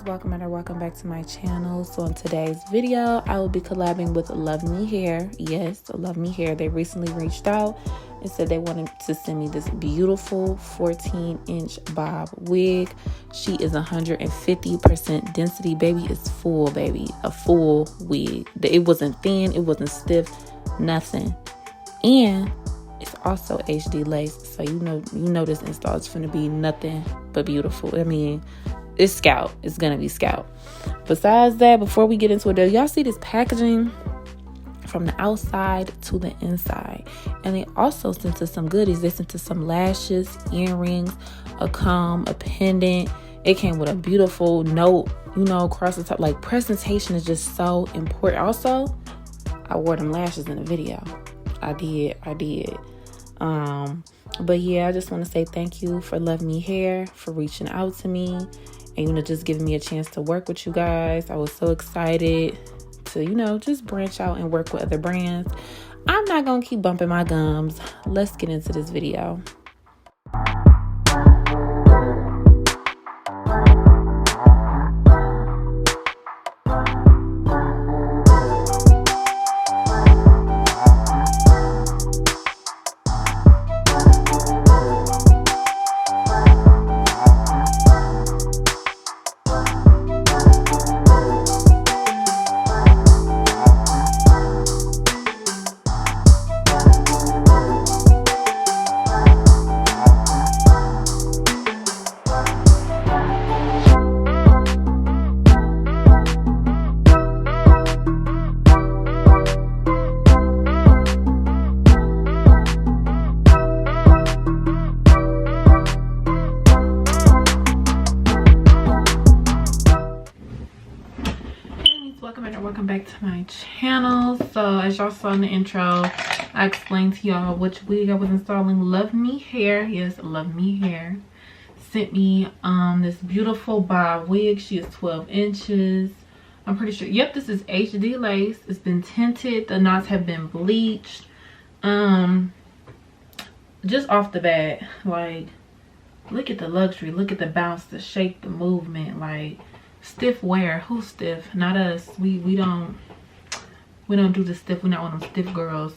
welcome back to my channel. So in today's video, I will be collabing with Luvme Hair. Yes, Luvme Hair. They recently reached out and said they wanted to send me this beautiful 14-inch bob wig. She is 150% density, baby. It's full, baby. A full wig. It wasn't thin, it wasn't stiff, nothing. And it's also HD lace, so you know this install is gonna be nothing but beautiful. I mean, it's scalp. It's gonna be scalp. Besides that, before we get into it, y'all see this packaging from the outside to the inside, and they also sent us some goodies. They sent us some lashes, earrings, a comb, a pendant. It came with a beautiful note, across the top. Like, presentation is just so important. Also, I wore them lashes in the video. I did. But yeah, I just want to say thank you for Luvme Hair for reaching out to me and just giving me a chance to work with you guys. I was so excited to just branch out and work with other brands. I'm not gonna keep bumping my gums. Let's get into this video. Welcome back to my channel. So as y'all saw in the intro, I explained to y'all which wig I was installing. Luvme Hair, yes, Luvme Hair sent me this beautiful bob wig. She is 12 inches. I'm pretty sure, yep, this is HD lace. It's been tinted, the knots have been bleached. Just off the bat, like, look at the luxury, look at the bounce, the shape, the movement. Like, stiff wear. Who's stiff? Not us. We don't do the stiff. We're not one of them stiff girls.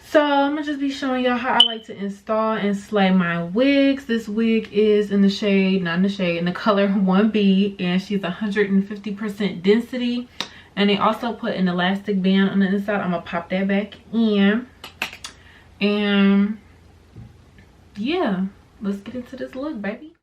So I'm gonna just be showing y'all how I like to install and slay my wigs. This wig is in the shade, not in the shade, in the color 1B, and she's 150% density. And they also put an elastic band on the inside. I'm gonna pop that back in. And yeah, let's get into this look, baby.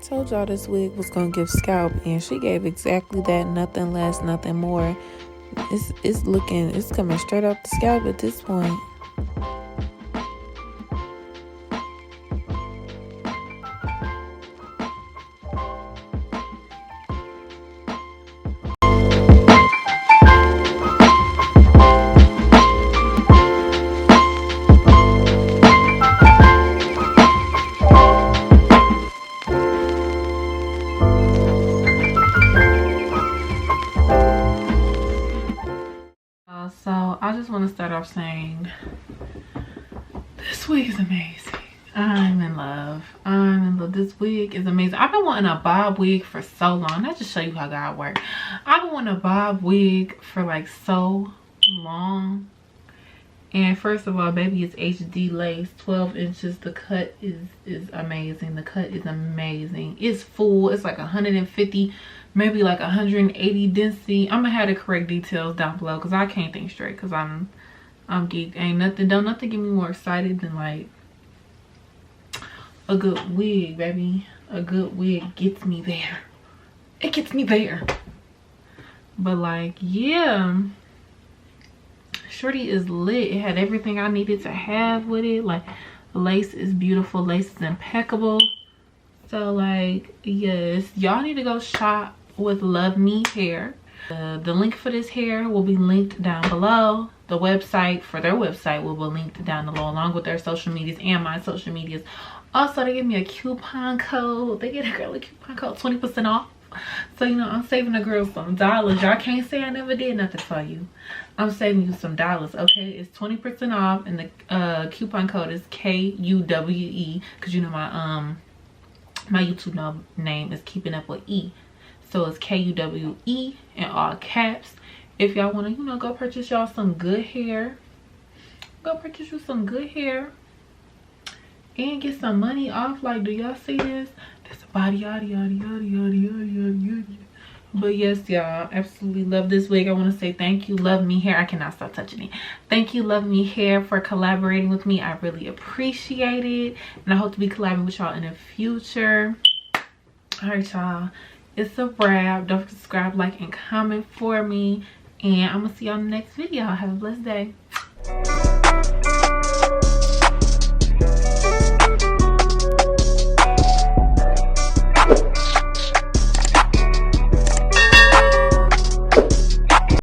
told y'all this wig was gonna give scalp, and she gave exactly that. Nothing less, nothing more. It's coming straight up the scalp at this point. So I just want to start off saying this wig is amazing. I'm in love. This wig is amazing. I've been wanting a bob wig for so long. Let's just show you how God works. I've been wanting a bob wig for like so long. And first of all, baby, it's HD lace, 12 inches. The cut is amazing. The cut is amazing. It's full. It's like 150, maybe like 180 density. I'm gonna have the correct details down below because I can't think straight because I'm geeked. Don't nothing get me more excited than like a good wig, baby. A good wig gets me there. It gets me there. But like, yeah, shorty is lit. It had everything I needed to have with it. Like, the lace is beautiful. Lace is impeccable. So like, yes, y'all need to go shop with Luvme hair. The link for this hair will be linked down below. The website for their website will be linked down below, along with their social medias and my social medias. Also, they give me a coupon code. They get a girl a coupon code, 20% off. So, you know, I'm saving the girl some dollars. Y'all can't say I never did nothing for you. I'm saving you some dollars, okay? It's 20% off, and the coupon code is KUWE, because you know my YouTube name is Keeping Up with E. So it's KUWE in all caps. If y'all want to, you know, go purchase y'all some good hair. Go purchase you some good hair. And get some money off. Like, do y'all see this? There's a body, yada, yada, yada, yada, yada, yada, yada. But yes, y'all, absolutely love this wig. I want to say thank you, Luvme Hair. I cannot stop touching it. Thank you, Luvme Hair, for collaborating with me. I really appreciate it. And I hope to be collaborating with y'all in the future. All right, y'all. It's a wrap. Don't forget to subscribe, like, and comment for me. And I'm going to see y'all in the next video. Have a blessed day.